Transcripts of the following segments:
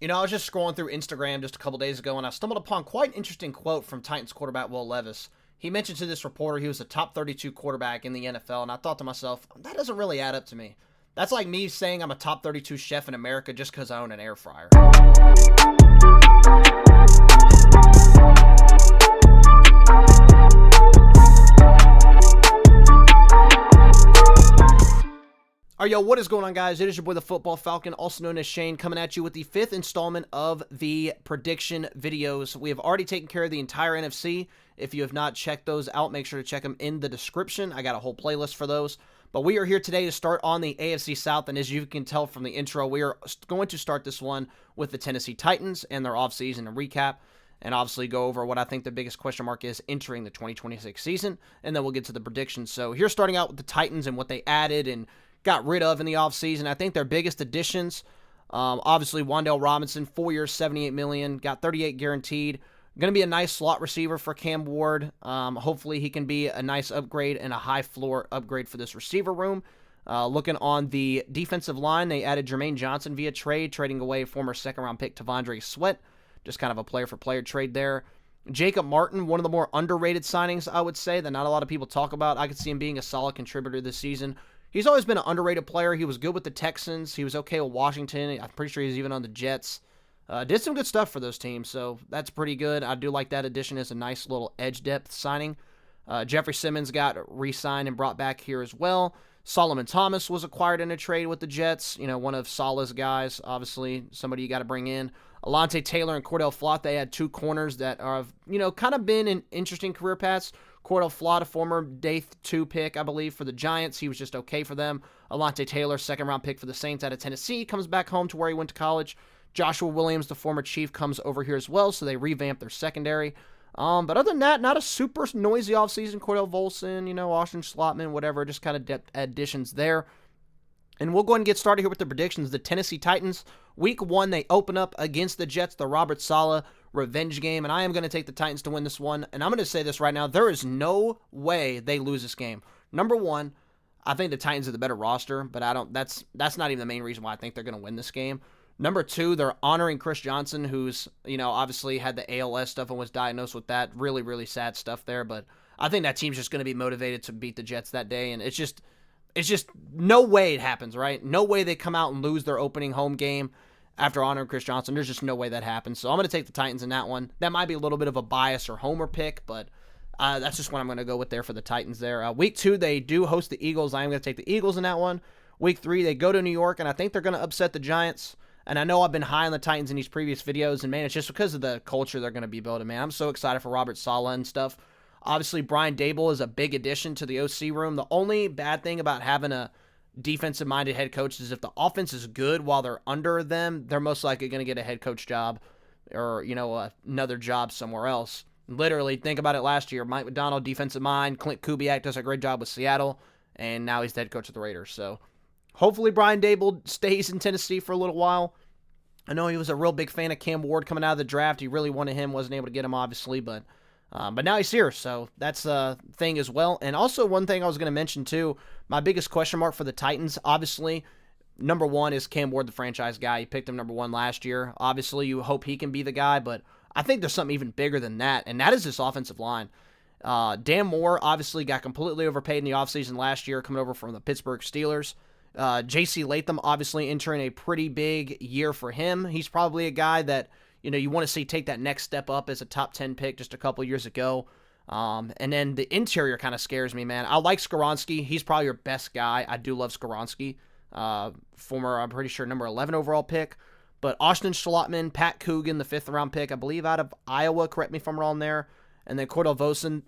I was just scrolling through Instagram just a couple days ago, and I stumbled upon quite an interesting quote from Titans quarterback Will Levis. He mentioned to this reporter he was a top 32 quarterback in the NFL, and I thought to myself, that doesn't really add up to me. That's like me saying I'm a top 32 chef in America just because I own an air fryer. Alright, yo, what is going on, guys? It is your boy, the Football Falcon, also known as Shane, coming at you with the fifth installment of the prediction videos. We have already taken care of the entire NFC. If you have not checked those out, make sure to check them in the description. I got a whole playlist for those. But we are here today to start on the AFC South, and as you can tell from the intro, we are going to start this one with the Tennessee Titans and their offseason and recap, and obviously go over what I think the biggest question mark is entering the 2026 season, and then we'll get to the predictions. So here, starting out with the Titans and what they added and got rid of in the offseason. I think their biggest additions, obviously Wan'Dale Robinson, 4 years, $78 million, got 38 guaranteed. Going to be a nice slot receiver for Cam Ward. Hopefully he can be a nice upgrade and a high floor upgrade for this receiver room. Looking on the defensive line, they added Jermaine Johnson via trade, trading away former second-round pick Tavondre Sweat. Just kind of a player-for-player trade there. Jacob Martin, one of the more underrated signings, I would say, that not a lot of people talk about. I could see him being a solid contributor this season. He's always been an underrated player. He was good with the Texans. He was okay with Washington. I'm pretty sure he's even on the Jets. Did some good stuff for those teams, so that's pretty good. I do like that addition as a nice little edge depth signing. Jeffrey Simmons got re-signed and brought back here as well. Solomon Thomas was acquired in a trade with the Jets. One of Salah's guys, obviously, somebody you got to bring in. Alontae Taylor and Cordell Flott, they had two corners that have, kind of been in interesting career paths. Cordell Flott, a former day 2 pick, I believe, for the Giants. He was just okay for them. Alontae Taylor, second-round pick for the Saints out of Tennessee, comes back home to where he went to college. Joshua Williams, the former Chief, comes over here as well, so they revamped their secondary. But other than that, not a super noisy offseason. Cordell Volson, Austin Schlottman, whatever, just kind of depth additions there. And we'll go ahead and get started here with the predictions. The Tennessee Titans, week 1, they open up against the Jets, the Robert Saleh revenge game, and I am going to take the Titans to win this one. And I'm going to say this right now, there is no way they lose this game. Number one, I think the Titans are the better roster, but that's not even the main reason why I think they're going to win this game. Number two, they're honoring Chris Johnson, who's, obviously had the ALS stuff and was diagnosed with that. Really, really sad stuff there, but I think that team's just going to be motivated to beat the Jets that day, and it's just no way it happens, right? No way they come out and lose their opening home game after honoring Chris Johnson. There's just no way that happens. So I'm going to take the Titans in that one. That might be a little bit of a bias or homer pick, but that's just what I'm going to go with there for the Titans there. Week 2, they do host the Eagles. I am going to take the Eagles in that one. Week 3, they go to New York, and I think they're going to upset the Giants. And I know I've been high on the Titans in these previous videos, and, man, it's just because of the culture they're going to be building, man. I'm so excited for Robert Saleh and stuff. Obviously, Brian Dable is a big addition to the OC room. The only bad thing about having a defensive-minded head coach is if the offense is good while they're under them, they're most likely going to get a head coach job or, another job somewhere else. Literally, think about it last year. Mike McDonald, defensive mind. Clint Kubiak does a great job with Seattle, and now he's the head coach of the Raiders. So hopefully Brian Dable stays in Tennessee for a little while. I know he was a real big fan of Cam Ward coming out of the draft. He really wanted him, wasn't able to get him, obviously, but now he's here, so that's a thing as well. And also, one thing I was going to mention, too, my biggest question mark for the Titans, obviously, number one is Cam Ward, the franchise guy. You picked him number 1 last year. Obviously, you hope he can be the guy, but I think there's something even bigger than that, and that is this offensive line. Dan Moore obviously got completely overpaid in the offseason last year, coming over from the Pittsburgh Steelers. J.C. Latham obviously entering a pretty big year for him. He's probably a guy that you want to see take that next step up as a top 10 pick just a couple years ago. And then the interior kind of scares me, man. I like Skoronski. He's probably your best guy. I do love Skoronski. Former, I'm pretty sure, number 11 overall pick. But Austin Schlottman, Pat Coogan, the 5th round pick, I believe out of Iowa. Correct me if I'm wrong there. And then Cordell Volson,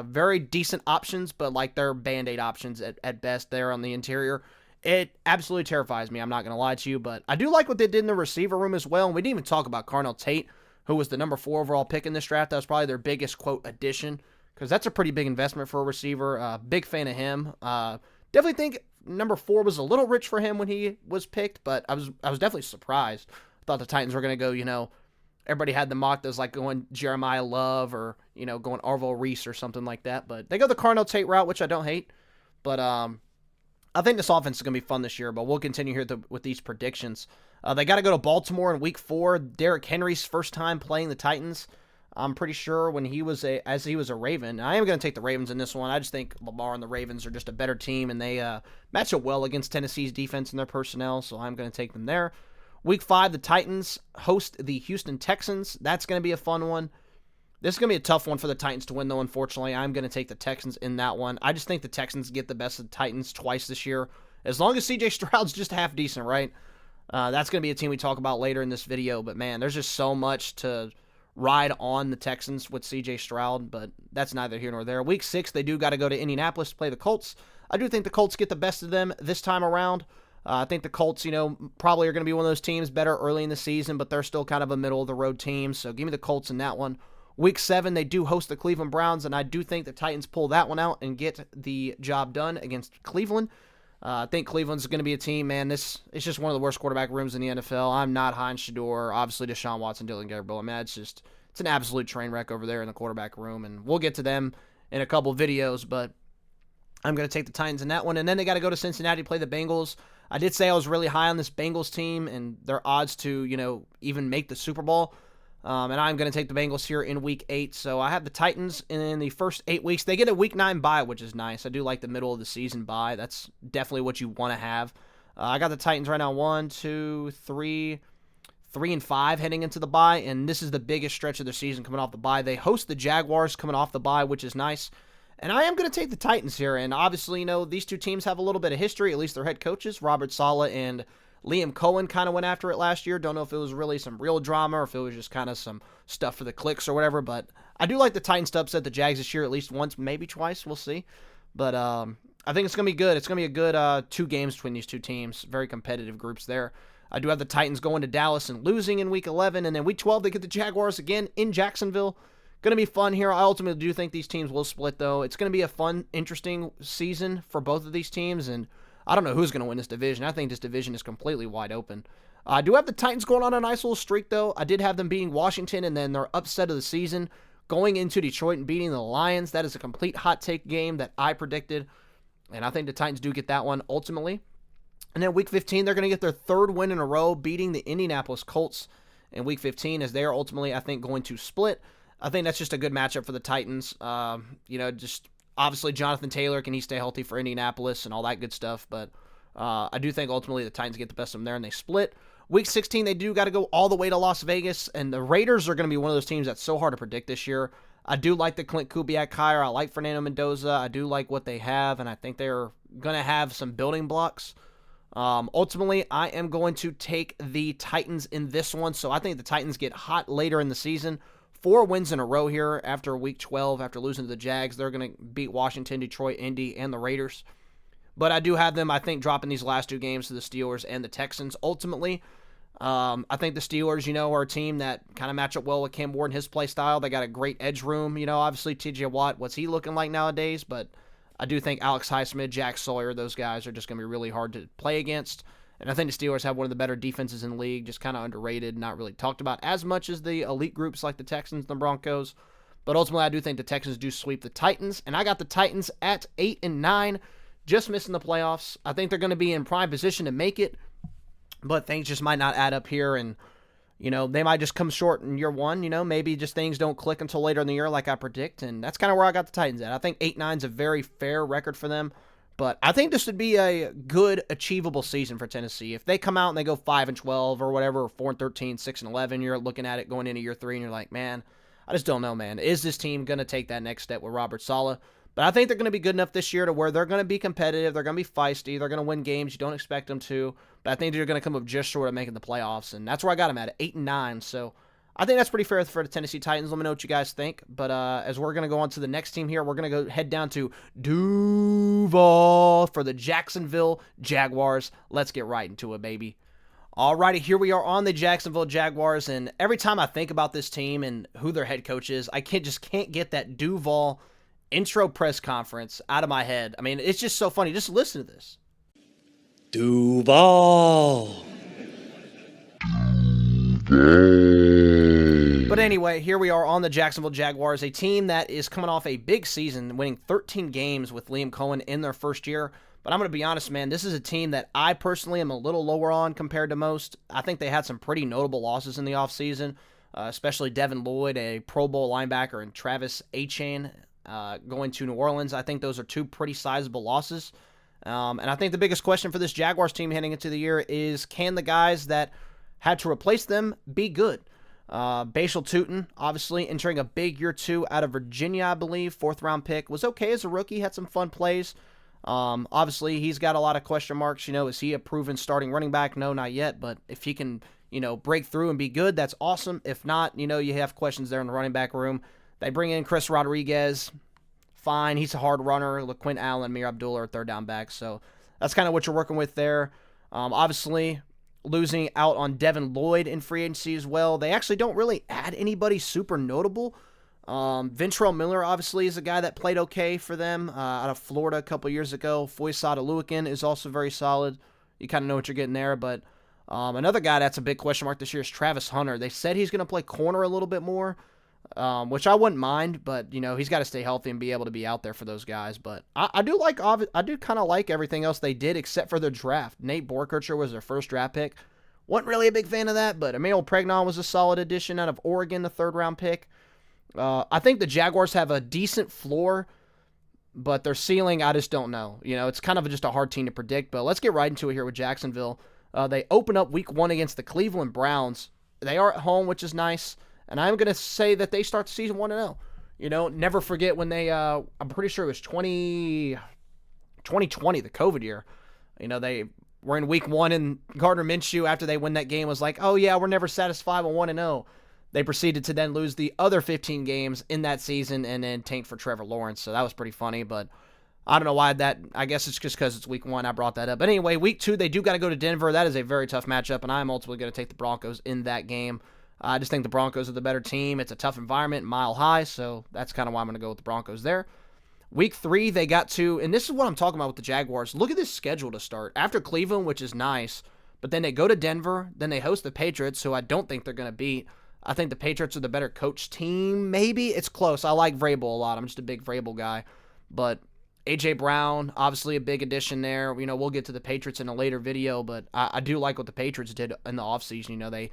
very decent options, but like they're Band-Aid options at best there on the interior. It absolutely terrifies me, I'm not going to lie to you, but I do like what they did in the receiver room as well. And we didn't even talk about Carnell Tate, who was the number 4 overall pick in this draft. That was probably their biggest, quote, addition, because that's a pretty big investment for a receiver. Big fan of him. Definitely think number 4 was a little rich for him when he was picked, but I was definitely surprised. I thought the Titans were going to go, everybody had the mock that was like going Jeremiah Love or, going Arvo Reese or something like that. But they go the Carnell Tate route, which I don't hate. But I think this offense is going to be fun this year, but we'll continue here with these predictions. They got to go to Baltimore in Week 4. Derrick Henry's first time playing the Titans. I'm pretty sure when he was a Raven. I am going to take the Ravens in this one. I just think Lamar and the Ravens are just a better team, and they match up well against Tennessee's defense and their personnel, so I'm going to take them there. Week 5, the Titans host the Houston Texans. That's going to be a fun one. This is going to be a tough one for the Titans to win, though, unfortunately. I'm going to take the Texans in that one. I just think the Texans get the best of the Titans twice this year. As long as C.J. Stroud's just half decent, right? That's going to be a team we talk about later in this video, but man, there's just so much to ride on the Texans with C.J. Stroud, but that's neither here nor there. Week 6, they do got to go to Indianapolis to play the Colts. I do think the Colts get the best of them this time around. I think the Colts, probably are going to be one of those teams better early in the season, but they're still kind of a middle-of-the-road team, so give me the Colts in that one. Week 7, they do host the Cleveland Browns, and I do think the Titans pull that one out and get the job done against Cleveland. I think Cleveland's going to be a team, man. It's just one of the worst quarterback rooms in the NFL. I'm not high on Shador, obviously Deshaun Watson, Dylan Gabriel. I mean, it's an absolute train wreck over there in the quarterback room, and we'll get to them in a couple videos, but I'm going to take the Titans in that one. And then they got to go to Cincinnati to play the Bengals. I did say I was really high on this Bengals team and their odds to, even make the Super Bowl. And I'm going to take the Bengals here in Week 8. So I have the Titans in the first 8 weeks. They get a Week 9 bye, which is nice. I do like the middle of the season bye. That's definitely what you want to have. I got the Titans right now 1, 2, 3, 3 and 5 heading into the bye, and this is the biggest stretch of their season coming off the bye. They host the Jaguars coming off the bye, which is nice. And I am going to take the Titans here, and obviously, these two teams have a little bit of history, at least their head coaches, Robert Saleh and Liam Cohen kind of went after it last year. Don't know if it was really some real drama or if it was just kind of some stuff for the clicks or whatever, but I do like the Titans to upset the Jags this year at least once, maybe twice. We'll see. But I think it's going to be good. It's going to be a good 2 games between these two teams. Very competitive groups there. I do have the Titans going to Dallas and losing in Week 11, and then Week 12 they get the Jaguars again in Jacksonville. Going to be fun here. I ultimately do think these teams will split, though. It's going to be a fun, interesting season for both of these teams, and I don't know who's going to win this division. I think this division is completely wide open. I do have the Titans going on a nice little streak, though. I did have them beating Washington, and then their upset of the season going into Detroit and beating the Lions. That is a complete hot take game that I predicted, and I think the Titans do get that one ultimately. And then Week 15, they're going to get their 3rd win in a row, beating the Indianapolis Colts in Week 15, as they are ultimately, I think, going to split. I think that's just a good matchup for the Titans. Just obviously Jonathan Taylor, can he stay healthy for Indianapolis and all that good stuff, but I do think ultimately the Titans get the best of them there, and they split. Week 16, they do got to go all the way to Las Vegas, and the Raiders are going to be one of those teams that's so hard to predict this year. I do like the Clint Kubiak hire. I like Fernando Mendoza. I do like what they have, and I think they're going to have some building blocks. Ultimately, I am going to take the Titans in this one, so I think the Titans get hot later in the season. 4 wins in a row here after Week 12, after losing to the Jags. They're going to beat Washington, Detroit, Indy, and the Raiders. But I do have them, I think, dropping these last 2 games to the Steelers and the Texans. Ultimately, I think the Steelers, are a team that kind of match up well with Cam Ward and his play style. They got a great edge room. Obviously, T.J. Watt, what's he looking like nowadays? But I do think Alex Highsmith, Jack Sawyer, those guys are just going to be really hard to play against. And I think the Steelers have one of the better defenses in the league, just kind of underrated, not really talked about as much as the elite groups like the Texans and the Broncos. But ultimately, I do think the Texans do sweep the Titans. And I got the Titans at 8-9, just missing the playoffs. I think they're going to be in prime position to make it, but things just might not add up here. And, they might just come short in year 1. Maybe just things don't click until later in the year like I predict. And that's kind of where I got the Titans at. I think 8-9 is a very fair record for them. But I think this would be a good, achievable season for Tennessee. If they come out and they go 5-12 or whatever, or 4-13, 6-11, you're looking at it going into year 3, and you're like, man, I just don't know, man. Is this team going to take that next step with Robert Saleh? But I think they're going to be good enough this year to where they're going to be competitive. They're going to be feisty. They're going to win games you don't expect them to. But I think they're going to come up just short of making the playoffs, and that's where I got them at 8-9. So I think that's pretty fair for the Tennessee Titans. Let me know what you guys think. But as we're going to go on to the next team here, we're going to go head down to Duval for the Jacksonville Jaguars. Let's get right into it, baby. Alrighty, here we are on the Jacksonville Jaguars, and every time I think about this team and who their head coach is, I can't get that Duval intro press conference out of my head. I mean, it's just so funny. Just listen to this. Duval. But anyway, here we are on the Jacksonville Jaguars, a team that is coming off a big season, winning 13 games with Liam Cohen in their first year. But I'm going to be honest, man, this is a team that I personally am a little lower on compared to most. I think they had some pretty notable losses in the offseason, especially Devin Lloyd, a Pro Bowl linebacker, and Travis Etienne going to New Orleans. I think those are two pretty sizable losses. And I think the biggest question for this Jaguars team heading into the year is, can the guys that had to replace them be good? Bashal Tutin, obviously, entering a big year 2 out of Virginia, I believe. 4th-round pick. Was okay as a rookie. Had some fun plays. Obviously, he's got a lot of question marks. Is he a proven starting running back? No, not yet. But if he can, break through and be good, that's awesome. If not, you have questions there in the running back room. They bring in Chris Rodriguez. Fine. He's a hard runner. LaQuint Allen, Mir Abdullah are 3rd down backs. So that's kind of what you're working with there. Obviously, losing out on Devin Lloyd in free agency as well. They actually don't really add anybody super notable. Ventrell Miller, obviously, is a guy that played okay for them out of Florida a couple years ago. Foysad Aluakin is also very solid. You kind of know what you're getting there. But another guy that's a big question mark this year is Travis Hunter. They said he's going to play corner a little bit more, which I wouldn't mind. But, he's got to stay healthy and be able to be out there for those guys. But I do kind of like everything else they did except for their draft. Nate Borkircher was their first draft pick. Wasn't really a big fan of that, but Emmanuel Pregnon was a solid addition out of Oregon, the 3rd-round pick. I think the Jaguars have a decent floor, but their ceiling, I just don't know. It's kind of just a hard team to predict, but let's get right into it here with Jacksonville. They open up week 1 against the Cleveland Browns. They are at home, which is nice, and I'm going to say that they start the season 1-0. Never forget when they, I'm pretty sure it was 2020, the COVID year. They were in week 1, and Gardner Minshew, after they win that game, was like, oh yeah, we're never satisfied with 1-0. They proceeded to then lose the other 15 games in that season and then tank for Trevor Lawrence. So that was pretty funny, but I don't know why that. I guess it's just because it's week 1 I brought that up. But anyway, week 2, they do got to go to Denver. That is a very tough matchup, and I'm ultimately going to take the Broncos in that game. I just think the Broncos are the better team. It's a tough environment, Mile High, so that's kind of why I'm going to go with the Broncos there. Week 3, they got to, and this is what I'm talking about with the Jaguars. Look at this schedule to start. After Cleveland, which is nice, but then they go to Denver, then they host the Patriots, who I don't think they're going to beat. I think the Patriots are the better coach team. Maybe it's close. I like Vrabel a lot. I'm just a big Vrabel guy. But A.J. Brown, obviously a big addition there. We'll get to the Patriots in a later video, but I do like what the Patriots did in the offseason. They,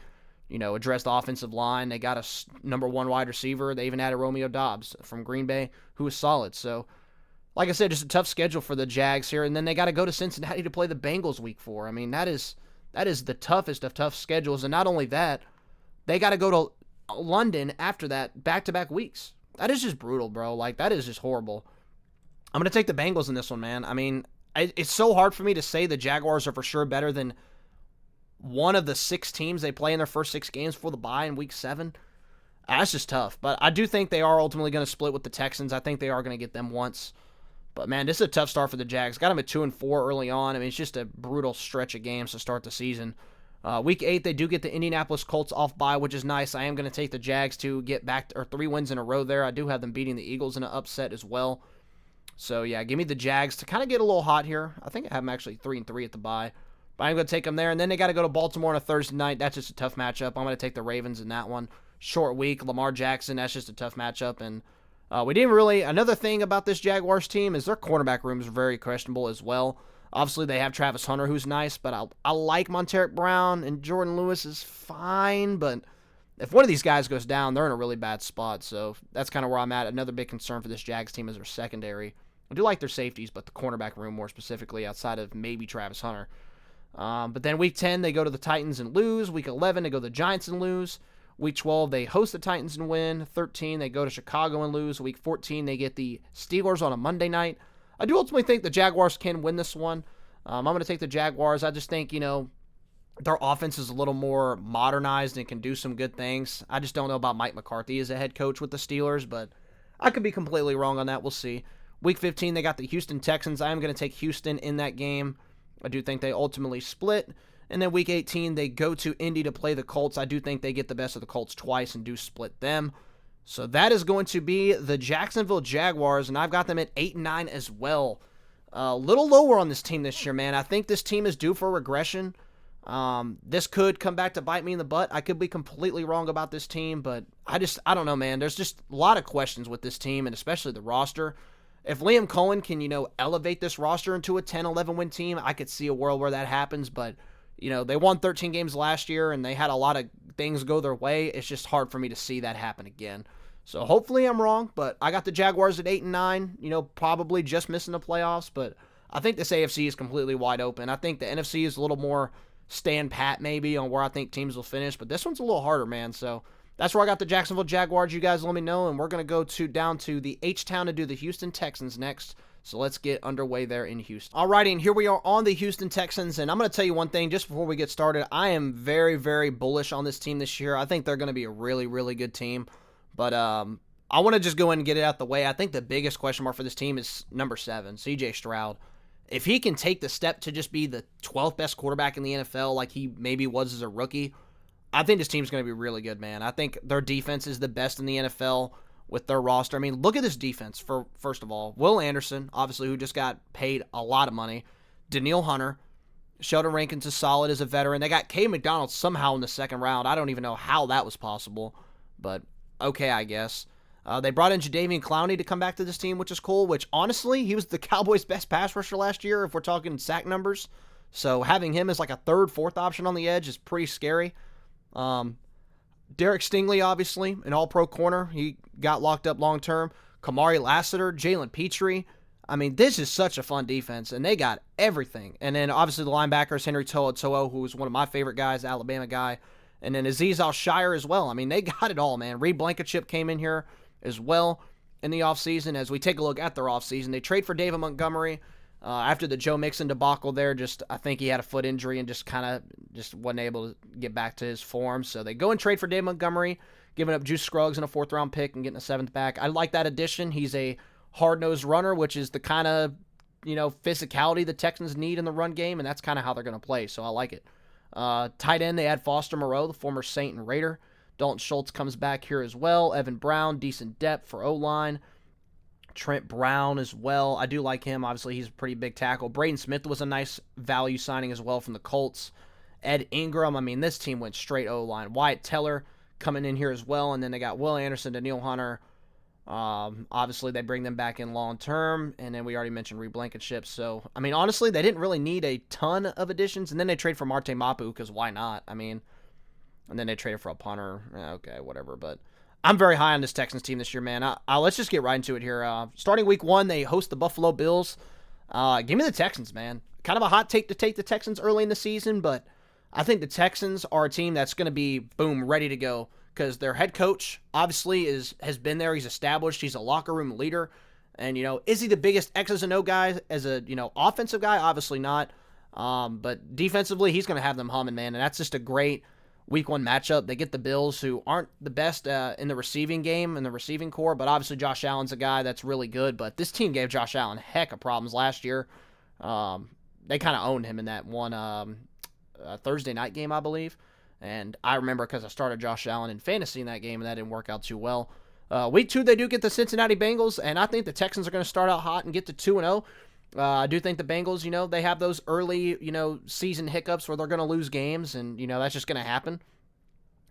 addressed the offensive line. They got a number 1 wide receiver. They even added Romeo Doubs from Green Bay, who was solid. So, like I said, just a tough schedule for the Jags here. And then they got to go to Cincinnati to play the Bengals week 4. I mean, that is the toughest of tough schedules. And not only that, they got to go to London after that, back-to-back weeks. That is just brutal, bro. Like, that is just horrible. I'm going to take the Bengals in this one, man. I mean, it's so hard for me to say the Jaguars are for sure better than one of the 6 teams they play in their first 6 games before the bye in week 7. That's just tough. But I do think they are ultimately going to split with the Texans. I think they are going to get them once. But, man, this is a tough start for the Jags. Got them at 2-4 early on. I mean, it's just a brutal stretch of games to start the season. Week 8, they do get the Indianapolis Colts off bye, which is nice. I am going to take the Jags to get back, or 3 wins in a row there. I do have them beating the Eagles in an upset as well. So, yeah, give me the Jags to kind of get a little hot here. I think I have them actually 3-3 at the bye. But I'm going to take them there. And then they got to go to Baltimore on a Thursday night. That's just a tough matchup. I'm going to take the Ravens in that one. Short week, Lamar Jackson, that's just a tough matchup. And we didn't really, another thing about this Jaguars team is their cornerback room is very questionable as well. Obviously, they have Travis Hunter, who's nice, but I like Monteric Brown, and Jordan Lewis is fine, but if one of these guys goes down, they're in a really bad spot, so that's kind of where I'm at. Another big concern for this Jags team is their secondary. I do like their safeties, but the cornerback room more specifically outside of maybe Travis Hunter. But then week 10, they go to the Titans and lose. Week 11, they go to the Giants and lose. Week 12, they host the Titans and win. 13, they go to Chicago and lose. Week 14, they get the Steelers on a Monday night. I do ultimately think the Jaguars can win this one. I'm going to take the Jaguars. I just think, their offense is a little more modernized and can do some good things. I just don't know about Mike McCarthy as a head coach with the Steelers, but I could be completely wrong on that. We'll see. Week 15, they got the Houston Texans. I am going to take Houston in that game. I do think they ultimately split. And then week 18, they go to Indy to play the Colts. I do think they get the best of the Colts twice and do split them. So that is going to be the Jacksonville Jaguars, and I've got them at 8-9 as well. A little lower on this team this year, man. I think this team is due for regression. This could come back to bite me in the butt. I could be completely wrong about this team, but I don't know, man. There's just a lot of questions with this team, and especially the roster. If Liam Cohen can, elevate this roster into a 10, 11 win team, I could see a world where that happens. But, they won 13 games last year and they had a lot of things go their way. It's just hard for me to see that happen again. So hopefully I'm wrong, but I got the Jaguars at 8-9, probably just missing the playoffs. But I think this AFC is completely wide open. I think the NFC is a little more stand pat maybe on where I think teams will finish, but this one's a little harder, man. So that's where I got the Jacksonville Jaguars. You guys let me know, and we're going to go down to the H-Town to do the Houston Texans next. So let's get underway there in Houston. Alrighty, and here we are on the Houston Texans, and I'm going to tell you one thing just before we get started. I am very, very bullish on this team this year. I think they're going to be a really, really good team, but I want to just go in and get it out the way. I think the biggest question mark for this team is number 7, C.J. Stroud. If he can take the step to just be the 12th best quarterback in the NFL like he maybe was as a rookie, I think this team's going to be really good, man. I think their defense is the best in the NFL with their roster. I mean, look at this defense, first of all. Will Anderson, obviously, who just got paid a lot of money. Danielle Hunter. Sheldon Rankins is solid as a veteran. They got Kay McDonald somehow in the second round. I don't even know how that was possible, but okay, I guess. They brought in Jadeveon Clowney to come back to this team, which is cool, which, honestly, he was the Cowboys' best pass rusher last year if we're talking sack numbers. So having him as like a third, fourth option on the edge is pretty scary. Derek Stingley, obviously, an all-pro corner. He got locked up long-term. Kamari Lassiter, Jalen Petrie. I mean, this is such a fun defense, and they got everything. And then, obviously, the linebackers, Henry To'oTo'o, who was one of my favorite guys, Alabama guy. And then Azeez Al-Shire as well. I mean, they got it all, man. Reed Blankenship came in here as well in the offseason. As we take a look at their offseason, they trade for David Montgomery. After the Joe Mixon debacle there, I think he had a foot injury and just wasn't able to get back to his form. So they go and trade for Dave Montgomery, giving up Juice Scruggs and a 4th-round pick and getting a 7th back. I like that addition. He's a hard-nosed runner, which is the kind of, physicality the Texans need in the run game, and that's kind of how they're going to play. So I like it. Tight end, they had Foster Moreau, the former Saint and Raider. Dalton Schultz comes back here as well. Evan Brown, decent depth for O-line. Trent Brown as well. I do like him. Obviously, he's a pretty big tackle. Braden Smith was a nice value signing as well from the Colts. Ed Ingram. I mean, this team went straight O-line. Wyatt Teller coming in here as well. And then they got Will Anderson, Danielle Hunter. Obviously, they bring them back in long term. And then we already mentioned Reed Blankenship. So, I mean, honestly, they didn't really need a ton of additions. And then they trade for Marte Mapu because why not? I mean, and then they traded for a punter. Okay, whatever. But I'm very high on this Texans team this year, man. Let's just get right into it here. Starting week 1, they host the Buffalo Bills. Give me the Texans, man. Kind of a hot take to take the Texans early in the season, but I think the Texans are a team that's going to be, boom, ready to go because their head coach, obviously, has been there. He's established. He's a locker room leader. And, is he the biggest X's and O guy as a, offensive guy? Obviously not. But defensively, he's going to have them humming, man. And that's just a great Week 1 matchup. They get the Bills, who aren't the best in the receiving game, in the receiving core, but obviously Josh Allen's a guy that's really good, but this team gave Josh Allen heck of problems last year. They kind of owned him in that one Thursday night game, I believe, and I remember because I started Josh Allen in fantasy in that game, and that didn't work out too well. Week 2, they do get the Cincinnati Bengals, and I think the Texans are going to start out hot and get to 2-0. I do think the Bengals, they have those early, season hiccups where they're going to lose games, and, that's just going to happen.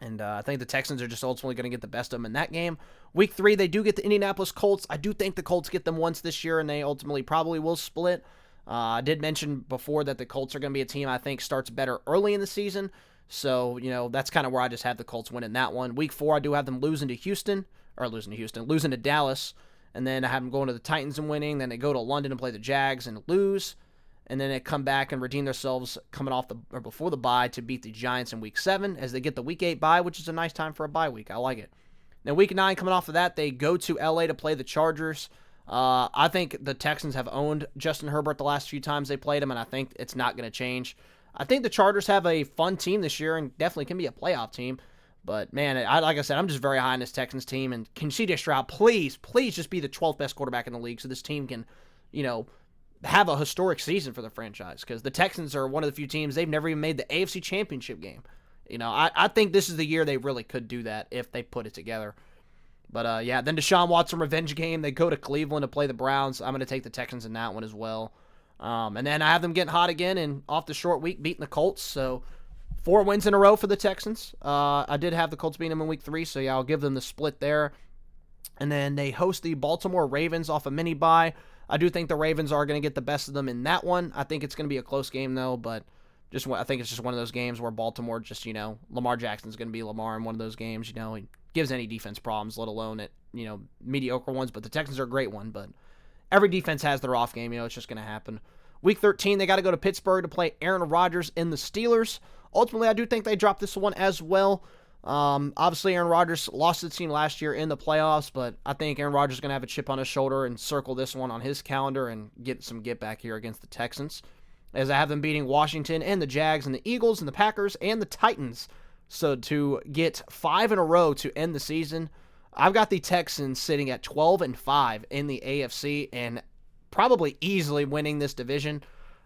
And I think the Texans are just ultimately going to get the best of them in that game. Week 3, they do get the Indianapolis Colts. I do think the Colts get them once this year, and they ultimately probably will split. I did mention before that the Colts are going to be a team I think starts better early in the season. So, that's kind of where I just have the Colts winning that one. Week 4, I do have them losing to Dallas. And then I have them going to the Titans and winning. Then they go to London and play the Jags and lose. And then they come back and redeem themselves coming off before the bye to beat the Giants in Week 7 as they get the Week 8 bye, which is a nice time for a bye week. I like it. Then Week 9 coming off of that, they go to LA to play the Chargers. I think the Texans have owned Justin Herbert the last few times they played him, and I think it's not going to change. I think the Chargers have a fun team this year and definitely can be a playoff team. But, man, like I said, I'm just very high on this Texans team. And can C.J. Stroud please just be the 12th best quarterback in the league so this team can, have a historic season for the franchise? Because the Texans are one of the few teams, they've never even made the AFC Championship game. I think this is the year they really could do that if they put it together. But, then Deshaun Watson revenge game. They go to Cleveland to play the Browns. I'm going to take the Texans in that one as well. And then I have them getting hot again and off the short week beating the Colts. So 4 wins in a row for the Texans. I did have the Colts beating them in Week 3, so yeah, I'll give them the split there. And then they host the Baltimore Ravens off a mini bye. I do think the Ravens are going to get the best of them in that one. I think it's going to be a close game, though, but I think it's just one of those games where Baltimore just, Lamar Jackson's going to be Lamar in one of those games. He gives any defense problems, let alone at, mediocre ones. But the Texans are a great one, but every defense has their off game. It's just going to happen. Week 13, they got to go to Pittsburgh to play Aaron Rodgers and the Steelers. Ultimately, I do think they dropped this one as well. Obviously, Aaron Rodgers lost to the team last year in the playoffs, but I think Aaron Rodgers is going to have a chip on his shoulder and circle this one on his calendar and get some get back here against the Texans, as I have them beating Washington and the Jags and the Eagles and the Packers and the Titans. So to get 5 in a row to end the season, I've got the Texans sitting at 12-5 in the AFC and probably easily winning this division.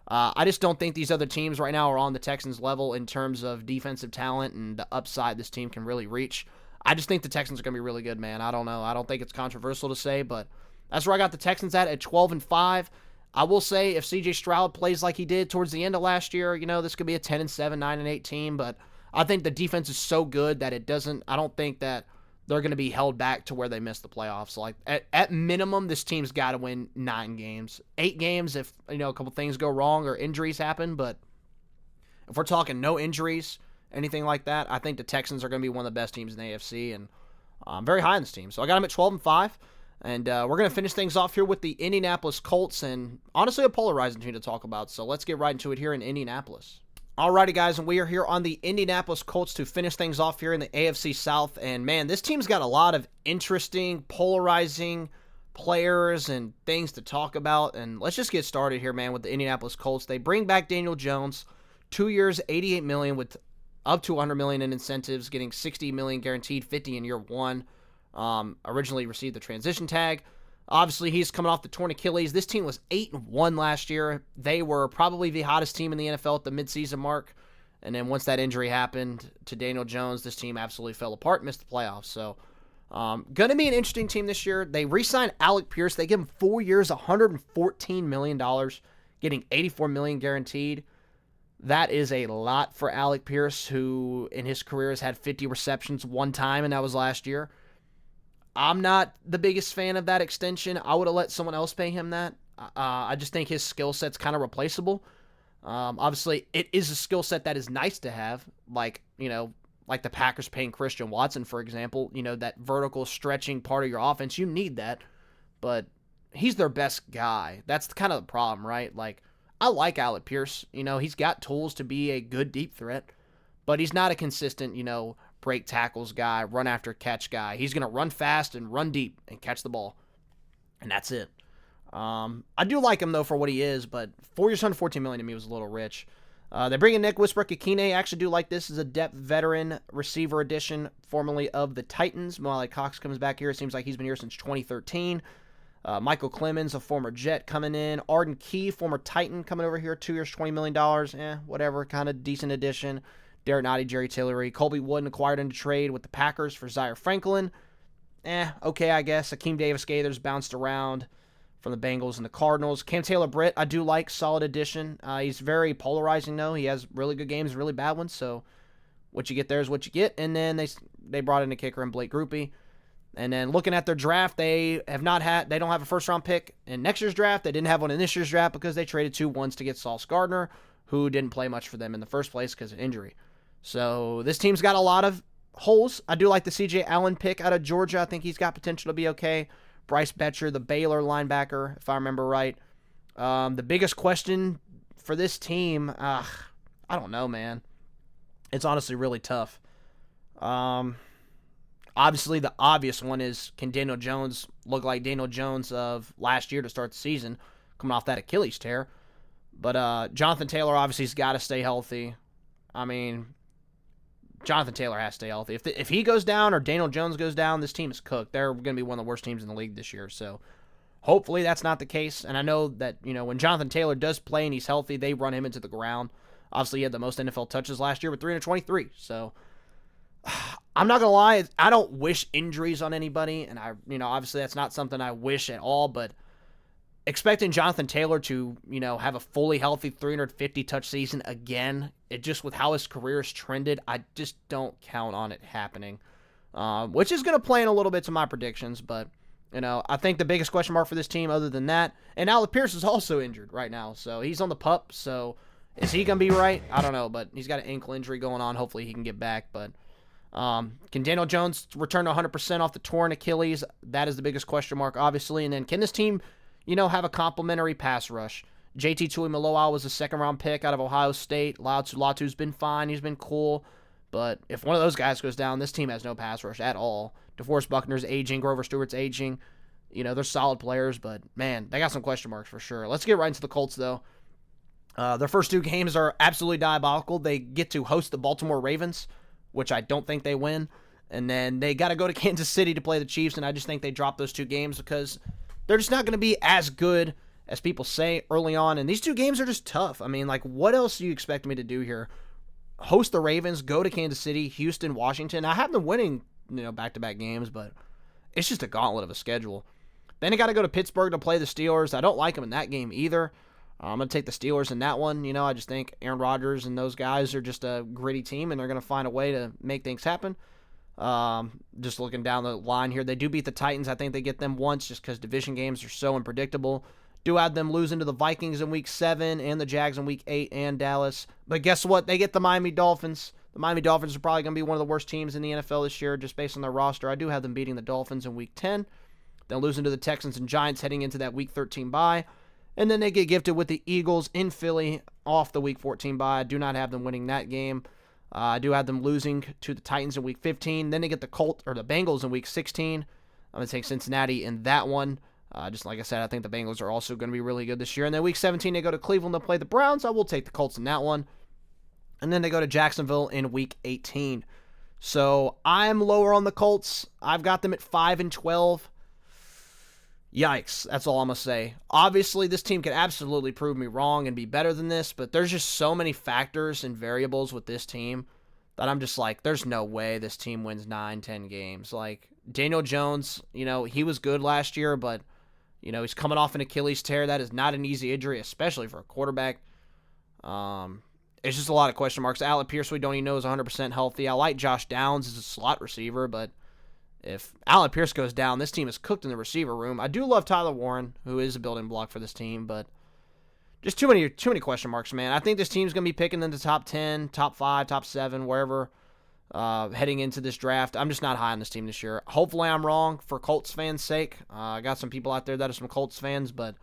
I just don't think these other teams right now are on the Texans' level in terms of defensive talent and the upside this team can really reach. I just think the Texans are going to be really good, man. I don't know. I don't think it's controversial to say, but that's where I got the Texans at 12-5. I will say if C.J. Stroud plays like he did towards the end of last year, this could be a 10-7, 9-8 team, but I think the defense is so good that I don't think that they're going to be held back to where they miss the playoffs. Like at minimum, this team's got to win 9 games, 8 games if a couple things go wrong or injuries happen. But if we're talking no injuries, anything like that, I think the Texans are going to be one of the best teams in the AFC, and I'm very high on this team. So I got them at 12-5, and we're going to finish things off here with the Indianapolis Colts, and honestly a polarizing team to talk about. So let's get right into it here in Indianapolis. Alrighty, guys, and we are here on the Indianapolis Colts to finish things off here in the AFC South. And, man, this team's got a lot of interesting, polarizing players and things to talk about. And let's just get started here, man, with the Indianapolis Colts. They bring back Daniel Jones, 2 years, $88 million with up to $100 million in incentives, getting $60 million guaranteed, $50 in year one. Originally received the transition tag. Obviously, he's coming off the torn Achilles. This team was 8-1 last year. They were probably the hottest team in the NFL at the midseason mark. And then once that injury happened to Daniel Jones, this team absolutely fell apart, missed the playoffs. So, going to be an interesting team this year. They re-signed Alec Pierce. They give him 4 years, $114 million, getting $84 million guaranteed. That is a lot for Alec Pierce, who in his career has had 50 receptions one time, and that was last year. I'm not the biggest fan of that extension. I would have let someone else pay him that. I just think his skill set's kind of replaceable. Obviously, it is a skill set that is nice to have, like the Packers paying Christian Watson, for example. That vertical stretching part of your offense, you need that. But he's their best guy. That's kind of the problem, right? Like, I like Alec Pierce. He's got tools to be a good deep threat, but he's not a consistent, break tackles guy, run after catch guy. He's going to run fast and run deep and catch the ball. And that's it. I do like him, though, for what he is, but 4 years, $114 million to me was a little rich. They bring in Nick Westbrook-Ikine. I actually do like this as a depth veteran receiver addition, formerly of the Titans. Molly Cox comes back here. It seems like he's been here since 2013. Michael Clemens, a former Jet, coming in. Arden Key, former Titan, coming over here. 2 years, $20 million. Whatever, kind of decent addition. Derek Nottie, Jerry Tillery. Colby Wooden acquired in a trade with the Packers for Zaire Franklin. Okay, I guess. Akeem Davis-Gaithers bounced around from the Bengals and the Cardinals. Cam Taylor-Britt, I do like. Solid addition. He's very polarizing, though. He has really good games, really bad ones. So what you get there is what you get. And then they brought in a kicker in Blake Grupe. And then looking at their draft, they don't have a first-round pick in next year's draft. They didn't have one in this year's draft because they traded 2 ones to get Sauce Gardner, who didn't play much for them in the first place because of injury. So this team's got a lot of holes. I do like the C.J. Allen pick out of Georgia. I think he's got potential to be okay. Bryce Betcher, the Baylor linebacker, if I remember right. The biggest question for this team, I don't know, man. It's honestly really tough. Obviously, the obvious one is, can Daniel Jones look like Daniel Jones of last year to start the season, coming off that Achilles tear? But Jonathan Taylor obviously has got to stay healthy. I mean, Jonathan Taylor has to stay healthy. If he goes down or Daniel Jones goes down, this team is cooked. They're going to be one of the worst teams in the league this year. So hopefully that's not the case. And I know that, when Jonathan Taylor does play and he's healthy, they run him into the ground. Obviously, he had the most NFL touches last year with 323. So I'm not going to lie. I don't wish injuries on anybody. And obviously that's not something I wish at all. But expecting Jonathan Taylor to, have a fully healthy 350 touch season again, it just with how his career has trended, I just don't count on it happening. Which is going to play in a little bit to my predictions, but I think the biggest question mark for this team other than that, and Alec Pierce is also injured right now, so he's on the PUP, so is he going to be right? I don't know, but he's got an ankle injury going on. Hopefully he can get back, but can Daniel Jones return to 100% off the torn Achilles? That is the biggest question mark, obviously, and then can this team, have a complimentary pass rush? JT Tuimoloau was a second-round pick out of Ohio State. Latu's been fine. He's been cool. But if one of those guys goes down, this team has no pass rush at all. DeForest Buckner's aging. Grover Stewart's aging. They're solid players, but, man, they got some question marks for sure. Let's get right into the Colts, though. Their first 2 games are absolutely diabolical. They get to host the Baltimore Ravens, which I don't think they win. And then they got to go to Kansas City to play the Chiefs, and I just think they drop those 2 games because they're just not going to be as good as people say early on. And these 2 games are just tough. I mean, what else do you expect me to do here? Host the Ravens, go to Kansas City, Houston, Washington. I have them winning, back-to-back games, but it's just a gauntlet of a schedule. Then they got to go to Pittsburgh to play the Steelers. I don't like them in that game either. I'm going to take the Steelers in that one. I just think Aaron Rodgers and those guys are just a gritty team, and they're going to find a way to make things happen. Just looking down the line here, they do beat the Titans. I think they get them once just because division games are so unpredictable. Do have them losing to the Vikings in Week 7 and the Jags in Week 8 and Dallas. But guess what? They get the Miami Dolphins. The Miami Dolphins are probably going to be one of the worst teams in the NFL this year just based on their roster. I do have them beating the Dolphins in Week 10. Then losing to the Texans and Giants heading into that Week 13 bye. And then they get gifted with the Eagles in Philly off the Week 14 bye. I do not have them winning that game. I do have them losing to the Titans in Week 15. Then they get the Bengals in Week 16. I'm going to take Cincinnati in that one. Just like I said, I think the Bengals are also going to be really good this year. And then Week 17, they go to Cleveland to play the Browns. I will take the Colts in that one. And then they go to Jacksonville in Week 18. So I'm lower on the Colts. I've got them at 5-12. Yikes, that's all I'm going to say. Obviously, this team could absolutely prove me wrong and be better than this, but there's just so many factors and variables with this team that I'm just like, there's no way this team wins 9-10 games. Daniel Jones, he was good last year, but, he's coming off an Achilles tear. That is not an easy injury, especially for a quarterback. It's just a lot of question marks. Alec Pierce, we don't even know is 100% healthy. I like Josh Downs as a slot receiver, but if Alec Pierce goes down, this team is cooked in the receiver room. I do love Tyler Warren, who is a building block for this team, but just too many question marks, man. I think this team's going to be picking in the top 10, top 5, top 7, wherever, heading into this draft. I'm just not high on this team this year. Hopefully I'm wrong for Colts fans' sake. I got some people out there that are some Colts fans, but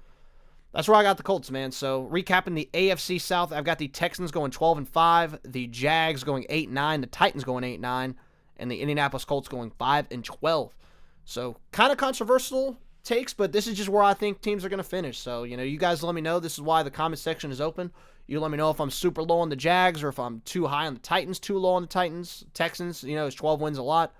that's where I got the Colts, man. So recapping the AFC South, I've got the Texans going 12-5, the Jags going 8-9, the Titans going 8-9, and the Indianapolis Colts going 5-12. So kind of controversial takes, but this is just where I think teams are going to finish. So, you guys let me know. This is why the comment section is open. You let me know if I'm super low on the Jags or if I'm too high on the Titans, too low on the Titans. Texans, it's 12 wins a lot.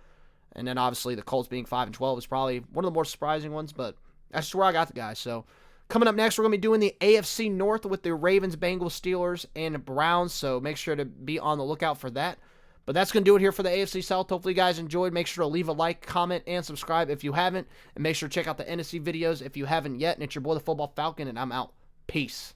And then obviously the Colts being 5-12 is probably one of the more surprising ones, but that's just where I got the guys. So coming up next, we're going to be doing the AFC North with the Ravens, Bengals, Steelers, and Browns. So make sure to be on the lookout for that. But that's going to do it here for the AFC South. Hopefully you guys enjoyed. Make sure to leave a like, comment, and subscribe if you haven't. And make sure to check out the NFC videos if you haven't yet. And it's your boy, the Football Falcon, and I'm out. Peace.